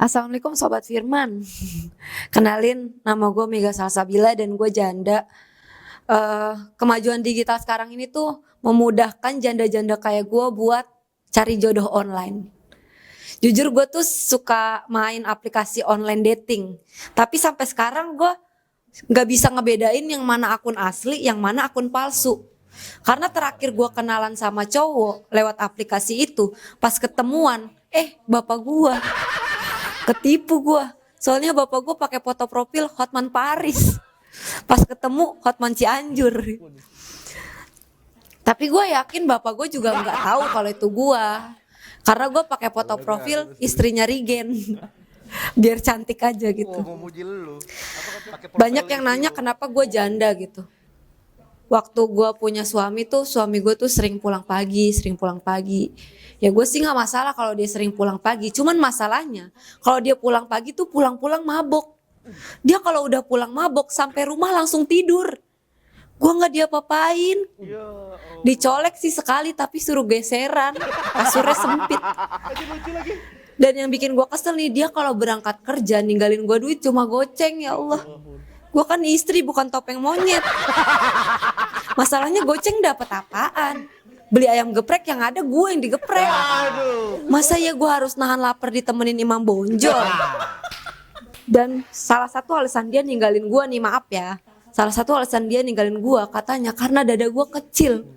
Assalamualaikum Sobat Firman. Kenalin, nama gue Mega Salsabila dan gue janda. Kemajuan digital sekarang ini tuh memudahkan janda-janda kayak gue buat cari jodoh online. Jujur gue tuh suka main aplikasi online dating. Tapi sampai sekarang gue gak bisa ngebedain yang mana akun asli, yang mana akun palsu. Karena terakhir gue kenalan sama cowok lewat aplikasi itu, pas ketemuan, bapak gue. Ketipu gue, soalnya bapak gue pakai foto profil Hotman Paris, pas ketemu Hotman Cianjur. Tapi gue yakin bapak gue juga nggak tahu kalau itu gue, karena gue pakai foto profil istrinya Rigen, biar cantik aja gitu. Banyak yang nanya kenapa gue janda gitu. Waktu gue punya suami gue tuh sering pulang pagi. Ya gue sih gak masalah kalau dia sering pulang pagi. Cuman masalahnya kalau dia pulang pagi tuh pulang-pulang mabok. Dia kalau udah pulang mabok sampai rumah langsung tidur. Gue gak diapa-apain. Dicolek sih sekali tapi suruh geseran. Kasurnya sempit. Dan yang bikin gue kesel nih, dia kalau berangkat kerja ninggalin gue duit cuma goceng, ya Allah. Gue kan istri bukan topeng monyet. Masalahnya goceng dapat apaan? Beli ayam geprek yang ada gue yang digeprek. Masa ya gue harus nahan lapar ditemenin Imam Bonjol? Dan salah satu alasan dia ninggalin gue nih, maaf ya. Salah satu alasan dia ninggalin gue katanya karena dada gue kecil.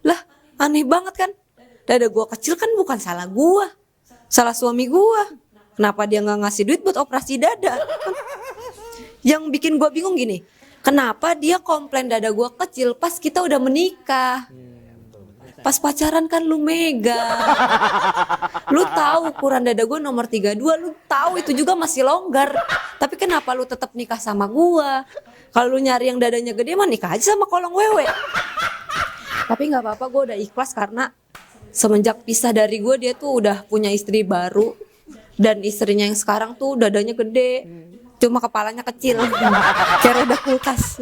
Lah aneh banget kan? Dada gue kecil kan bukan salah gue, salah suami gue. Kenapa dia gak ngasih duit buat operasi dada? Yang bikin gue bingung gini, kenapa dia komplain dada gue kecil pas kita udah menikah? Pas pacaran kan lu mega. Lu tahu ukuran dada gue nomor 32, lu tahu itu juga masih longgar. Tapi kenapa lu tetap nikah sama gue? Kalau lu nyari yang dadanya gede mah nikah aja sama kolong wewe. Tapi nggak apa-apa, gue udah ikhlas karena semenjak pisah dari gue dia tuh udah punya istri baru. Dan istrinya yang sekarang tuh dadanya gede, cuma kepalanya kecil. Kayak roda kulkas.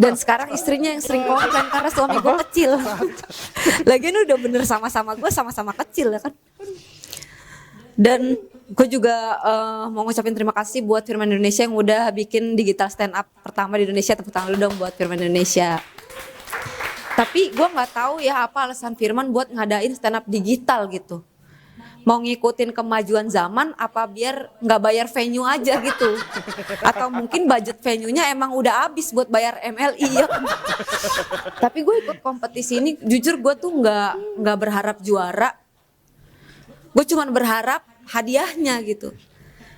Dan sekarang istrinya yang sering komplain karena suami gue kecil. Lagian udah bener sama-sama gue, sama-sama kecil ya kan. Dan gue juga mau ngucapin terima kasih buat Firman Indonesia yang udah bikin digital stand up pertama di Indonesia. Tepuk tangan dulu dong buat Firman Indonesia. Tapi gue gak tahu ya apa alasan Firman buat ngadain stand up digital gitu. Mau ngikutin kemajuan zaman apa biar nggak bayar venue aja gitu, atau mungkin budget venue-nya emang udah habis buat bayar MLI ya kan? Tapi gue ikut kompetisi ini jujur gue tuh nggak berharap juara, gue cuma berharap hadiahnya gitu.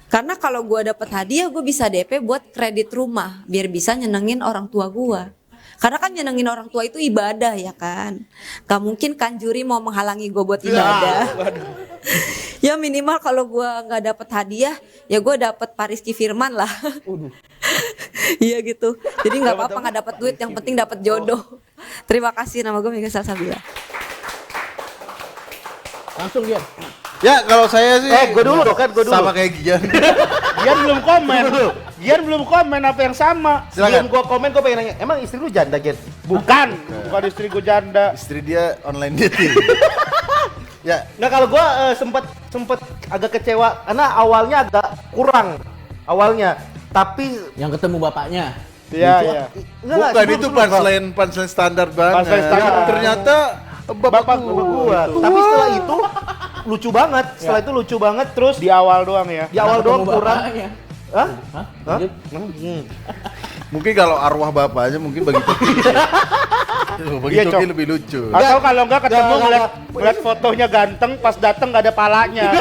Karena kalau gue dapet hadiah gue bisa DP buat kredit rumah biar bisa nyenengin orang tua gue. Karena kan nyenengin orang tua itu ibadah ya kan. Gak mungkin kan juri mau menghalangi gue buat ibadah. Ya minimal kalau gue gak dapet hadiah, ya gue dapet Pak Rizky Firman lah. Iya gitu. Jadi gak apa-apa gak dapet duit, yang penting dapet jodoh. Terima kasih, nama gue Mega Salsabila. Langsung Gian. Ya kalau saya sih gue dulu sama kayak Gian. Gian belum komen. Gian belum komen apa yang sama. Silakan. Gian gue komen, gue pengen nanya, emang istri lu janda Gian? Bukan istri gue janda. Istri dia online dating. Ya, Nah kalau gue sempet agak kecewa karena awalnya agak kurang awalnya, tapi yang ketemu bapaknya. iya. bukan itu punchline standar banget. Punchline standar. Ternyata bapak gua. Tapi setelah itu lucu banget. Setelah itu lucu banget terus di awal doang ya. Di awal doang kurang. Hah? Lanjut. Mungkin kalau arwah bapaknya mungkin begitu. Bagi Iya, Coki Cok. lebih lucu. Atau kalau enggak ketemu ngeliat fotonya ganteng, pas dateng nggak ada palanya.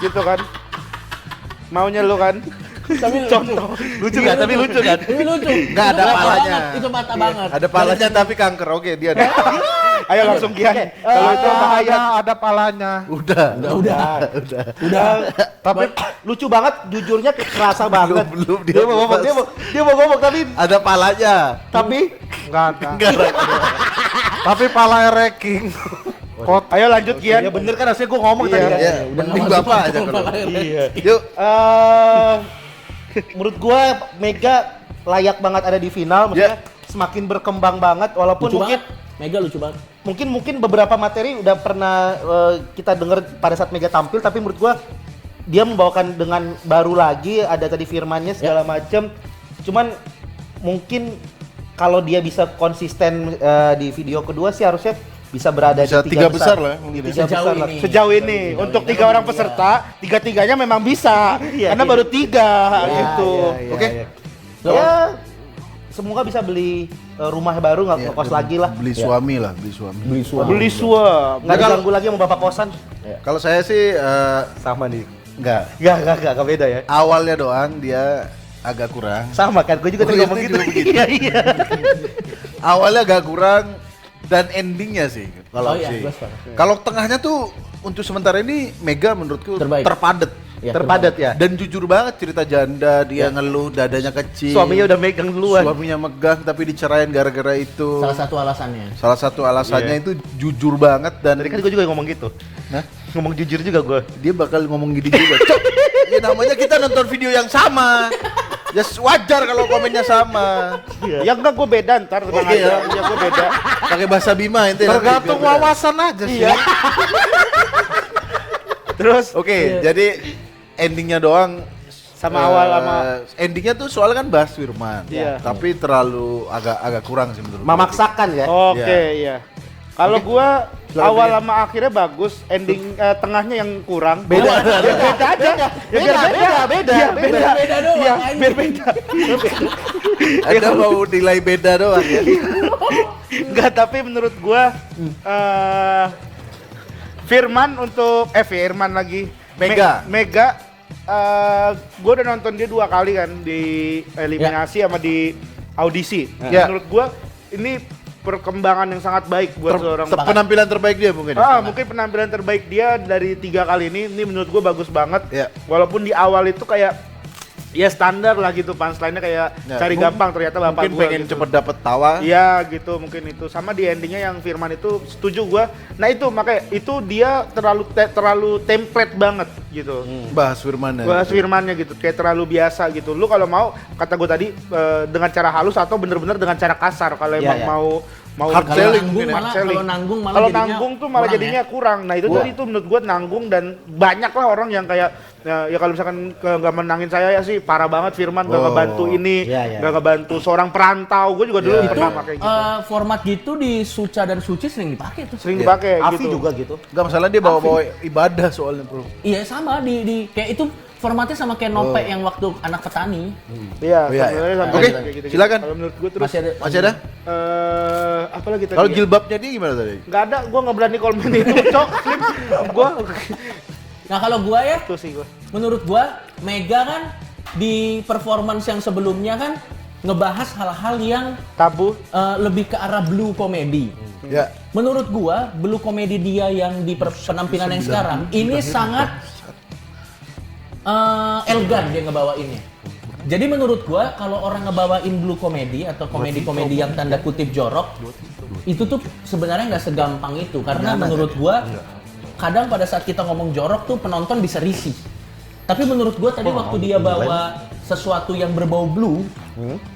Gitu kan. Maunya lu kan. Tapi Contoh. Lucu nggak? Tapi lucu kan? Ini lucu. Nggak ada Itu mata palanya. banget, itu mata banget. Ada palanya tapi kanker. Oke, dia ada. Ayo langsung Gian. Kalau itu bahaya. ada palanya. Udah. Tapi lucu banget, jujurnya kerasa banget. Belum Dia mau ngomong, dia mau ngomong tapi ada palanya. Enggak ada. Enggak ada. Tapi pala ranking. ayo lanjut Gian. Ya bener kan harusnya gua ngomong tadi kan. Ya, mending bapak aja kalau. Iya. Yuk. Menurut gua Mega layak banget ada di final, maksudnya semakin berkembang banget walaupun Lucu mungkin banget. Mega lucu banget. mungkin beberapa materi udah pernah kita dengar pada saat Mega tampil, tapi menurut gua dia membawakan dengan baru lagi, ada tadi firmannya segala macem. Cuman mungkin kalau dia bisa konsisten di video kedua sih harusnya bisa berada Bisa di tiga besar lah mungkin ya. Tiga Sejauh besar lah. ini. Sejauh ini untuk ini. 3 orang peserta, 3-3-nya memang bisa. Karena baru 3 gitu. Oke. Ya semoga bisa beli rumah baru, nggak Iya, ngekos lagi lah. Beli suami lah, beli suami. Beli suam. Nggak diganggu lagi sama bapak kosan. Kalau saya sih Sama nih. enggak Beda ya. awalnya doang dia agak kurang. Sama kan, gue juga tadi Oh, ngomong iya, gitu. juga begitu. Iya. Awalnya agak kurang dan endingnya sih kalau Oh iya, sih. gua sepakat. Kalau tengahnya tuh untuk sementara ini Mega menurutku Terbaik. terpadat. Ya, Terpadat ya. Dan jujur banget cerita janda, dia ngeluh dadanya kecil. Suaminya udah megang duluan. Suaminya megang tapi dicerain gara-gara itu. Salah satu alasannya. Salah satu alasannya itu jujur banget dan Tadi kan gue juga ngomong gitu. Hah? Ngomong jujur juga gue. dia bakal ngomong gini juga. Cok, ya namanya kita nonton video yang sama. Ya wajar kalau komennya sama. Ya enggak, gue beda ntar tenang Oke, aja. ya. Ya gue beda. Pakai bahasa Bima itu. Tergantung wawasan aja sih. Terus Oke, jadi endingnya doang sama awal sama endingnya tuh soalnya kan bahas Firman. Iya. Tapi terlalu agak kurang sih menurut gua. memaksakan ya. Oke, iya. Kalau gua awal sama akhirnya bagus, ending tengahnya yang kurang. Beda aja. Ya, Beda doang. Iya, anjing. biar beda. Ada mau nilai beda doang ya. Enggak, tapi menurut gua Firman lagi Mega. Mega gua udah nonton dia 2 kali kan di eliminasi sama di audisi. Ya. Menurut gua ini perkembangan yang sangat baik buat seorang Penampilan terbaik dia mungkin. mungkin penampilan terbaik dia dari 3 kali ini menurut gua bagus banget. Ya. Walaupun di awal itu kayak ya standar lah gitu, punchline-nya kayak Ya, cari gampang, ternyata bapak Mungkin gua pengen gitu. cepet dapet tawa. Iya gitu, mungkin itu sama di endingnya yang Firman itu setuju gua. Nah itu makanya itu dia terlalu template banget gitu. Bahas Firman. Bahas Firmannya gitu, kayak terlalu biasa gitu. Lu kalau mau kata gua tadi dengan cara halus atau bener-bener dengan cara kasar kalau emang mau Hard Kalau selling nanggung mungkin ya. malah, Selling. kalau nanggung malah kalau jadinya nanggung tuh malah kurang jadinya ya. kurang. Nah itu tadi tuh menurut gua nanggung dan banyak lah orang yang kayak ya kalau misalkan nggak menangin saya ya sih parah banget Firman nggak ngebantu ini, nggak ngebantu seorang perantau. Gue juga dulu pernah pakai gitu. Format gitu di Suca dan Suci sering dipakai tuh. Sering dipakai Afi gitu. juga gitu. Enggak masalah dia bawa-bawa ibadah soalnya, Bro. Iya sama di kayak itu formatnya sama kayak Nope yang waktu anak petani. Iya, Oh, iya, sebenarnya iya. sama Oke, kayak gitu-gitu. silakan. Kalau menurut gue terus Masih ada Masih ada? apa lagi tadi? Kalau ya? jilbabnya dia gimana tadi? Nggak ada, gue nggak berani komen itu, cok. Gue Nah kalau gua ya, itu sih gue. menurut gua Mega kan di performance yang sebelumnya kan ngebahas hal-hal yang Tabu. lebih ke arah blue comedy. Ya. Menurut gua blue comedy dia yang di penampilan yang sekarang ini sangat elegan dia ngebawainnya. Jadi menurut gua kalau orang ngebawain blue comedy atau komedi-komedi yang tanda kutip jorok itu tuh sebenarnya nggak segampang itu karena menurut gua kadang pada saat kita ngomong jorok tuh penonton bisa risih. Tapi menurut gua tadi waktu dia bawa sesuatu yang berbau blue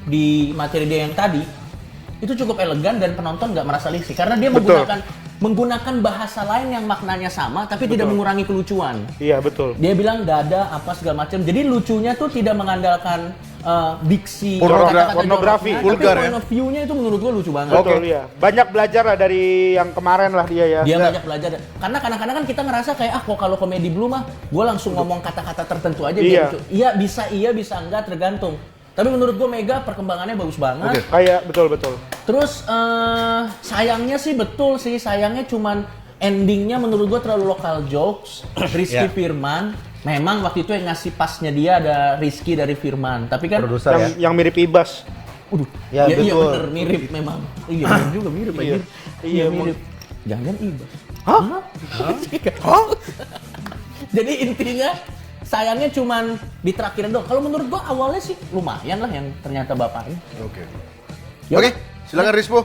di materi dia yang tadi itu cukup elegan dan penonton nggak merasa risih karena dia menggunakan bahasa lain yang maknanya sama tapi tidak mengurangi kelucuan. Iya betul. Dia bilang dada apa segala macam. Jadi lucunya tuh tidak mengandalkan diksi Pornografi, joroknya, vulgar tapi ya. point of view-nya itu menurut gua lucu banget. Betul iya. Banyak belajar lah dari yang kemarin lah dia ya. Dia banyak belajar. Karena kadang-kadang kan kita ngerasa kayak kok kalau komedi blue mah gua langsung ngomong kata-kata tertentu aja Iya. biar lucu. Iya bisa enggak tergantung. Tapi menurut gua Mega perkembangannya bagus banget. Oke. Kayak betul. Terus sayangnya sih betul sih, sayangnya cuman endingnya menurut gua terlalu lokal jokes. Rizky Firman, memang waktu itu yang ngasih pasnya dia ada Rizky dari Firman. Tapi kan Yang mirip Ibas. iya bener mirip memang. Iya bener juga mirip aja. Iya, Mirip. Jangan Ibas. Hah? Jadi intinya sayangnya cuman di terakhir dong. Kalau menurut gua awalnya sih lumayan lah yang ternyata bapaknya. Oke. Ya. Oke, silakan Rispo.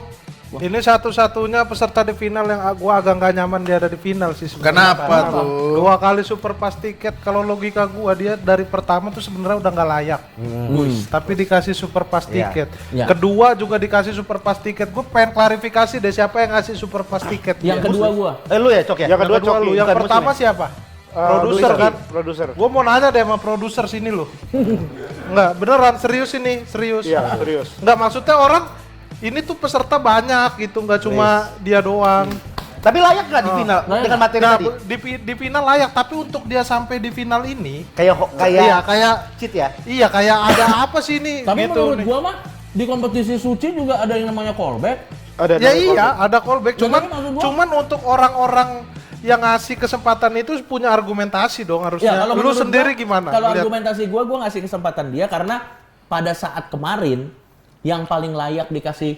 Ini satu-satunya peserta di final yang gua agak nggak nyaman dia ada di final sih sebenarnya. Kenapa tuh? 2 kali super pas tiket, kalau logika gua dia dari pertama tuh sebenarnya udah nggak layak. Tapi dikasih super pas tiket. Ya. Kedua juga dikasih super pas tiket. Gue pengen klarifikasi deh siapa yang ngasih super pas tiket. Yang kedua gua Lu ya, Cok ya? Yang kedua Cok. lu. Yang pertama siapa? produser kan. Produser. Gue mau nanya deh sama produser sini loh. Enggak, beneran serius ini, serius. Iya, serius. Enggak, maksudnya orang ini tuh peserta banyak gitu, nggak cuma dia doang. Tapi layak nggak di final dengan materi Nah, tadi? di final layak, tapi untuk dia sampai di final ini Kayak iya kayak cheat ya? iya kayak ada apa sih ini Tapi gitu menurut nih. gua mah di kompetisi suci juga ada yang namanya callback. Ada Ya iya, ada callback. Ya, Cuman tapi maksud gua- cuman untuk orang-orang yang ngasih kesempatan itu punya argumentasi dong harusnya. Lu menurut sendiri gua, gimana? Kalau Lihat. argumentasi gua ngasih kesempatan dia karena pada saat kemarin yang paling layak dikasih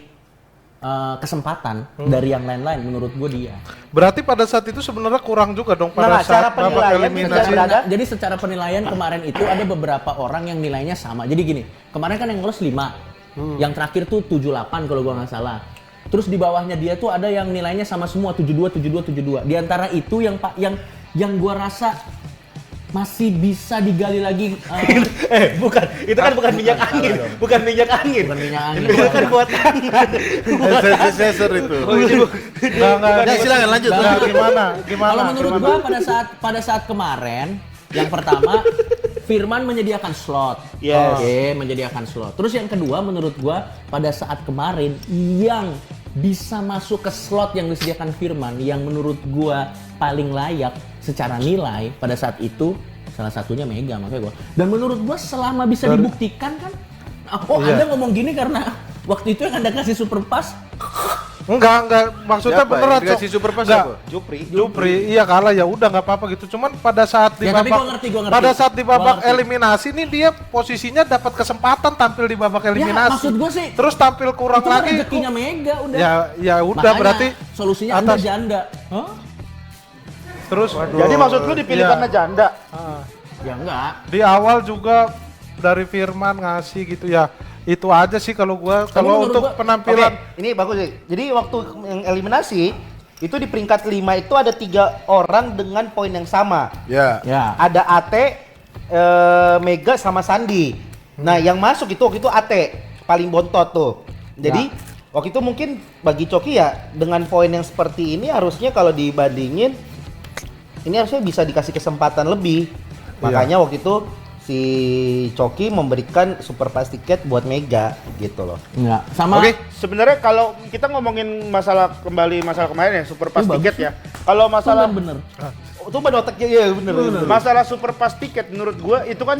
kesempatan dari yang lain-lain menurut gua dia. Berarti pada saat itu sebenarnya kurang juga dong pada Nah, cara saat babak penilaian eliminasi. bisa berada- Jadi secara penilaian kemarin itu ada beberapa orang yang nilainya sama. Jadi gini, kemarin kan yang lolos 5. Yang terakhir tuh 78 kalau gua nggak salah. Terus di bawahnya dia tuh ada yang nilainya sama semua 72. Di antara itu yang gua rasa masih bisa digali lagi Bukan, itu kan bukan minyak angin, bukan minyak angin. bukan minyak angin. Itu kan buat hangat. Enggak, Sensor Ya silakan lanjut. Enggak, gimana? Kalau menurut gua pada saat kemarin yang pertama Firman menyediakan slot. Yes. Oke, menyediakan slot. Terus yang kedua menurut gua pada saat kemarin yang bisa masuk ke slot yang disediakan Firman yang menurut gua paling layak secara nilai pada saat itu salah satunya Mega makanya gua. Dan menurut gua selama bisa dibuktikan kan Iya. Anda ngomong gini karena waktu itu yang Anda kasih super pass Enggak, maksudnya Siapa beneran yang dikasih super pass Enggak. siapa? Jupri, iya kalah ya udah nggak apa-apa gitu. Cuman pada saat di Ya, tapi babak gua ngerti. pada saat di babak Gua ngerti. eliminasi nih dia posisinya dapat kesempatan tampil di babak eliminasi. maksud gua sih, terus tampil kurang itu kan lagi. rezekinya Mega udah. Ya udah Makanya berarti solusinya Anda atas- janda. Hah? terus Jadi maksud lu dipilih Iya. karena janda? Ya enggak. di awal juga dari Firman ngasih gitu ya. Itu aja sih kalau gua kalau menurut untuk gua- penampilan Oke, ini bagus sih. Jadi waktu yang eliminasi itu di peringkat 5 itu ada 3 orang dengan poin yang sama. ya. Ya. Ada AT, Mega sama Sandi. Nah, yang masuk itu waktu itu AT paling bontot tuh. Jadi waktu itu mungkin bagi Coki ya dengan poin yang seperti ini harusnya kalau dibandingin ini harusnya bisa dikasih kesempatan lebih. Makanya waktu itu si Coki memberikan super pass tiket buat Mega gitu loh. Enggak. Sama Oke, sebenarnya kalau kita ngomongin masalah kemarin ya super pass Bagus tiket ya. Kalau masalah bener. Itu ban otaknya iya bener. masalah super pass tiket menurut gua itu kan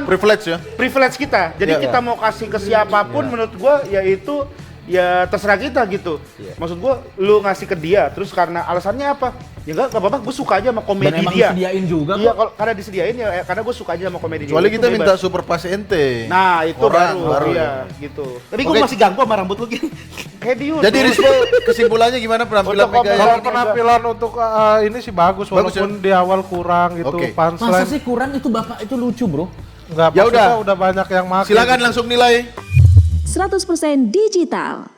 Privilege ya. privilege kita. Jadi Iya, kita mau kasih ke siapapun menurut gua yaitu ya terserah kita gitu. Maksud gua lu ngasih ke dia terus karena alasannya apa? Ya enggak apa-apa, gua suka aja sama Dan komedi emang dia. disediain juga Iya, kok. kalau karena disediain ya karena gua suka aja sama komedi dia. Kecuali Itu kita bebas. minta super pass ente. Nah, itu Orang baru ya. iya gitu. Tapi gue masih ganggu sama rambut lu gini. Kayak di YouTube. Jadi Rizko kesimpulannya gimana penampilan Untuk Mega? Kalau Ini penampilan untuk ini sih bagus, Bagus walaupun di awal kurang gitu. Oke. Masa Punchline sih kurang itu Bapak itu lucu, Bro? nggak Ya maksudnya udah. udah banyak yang makin. Silakan langsung nilai. 100% digital.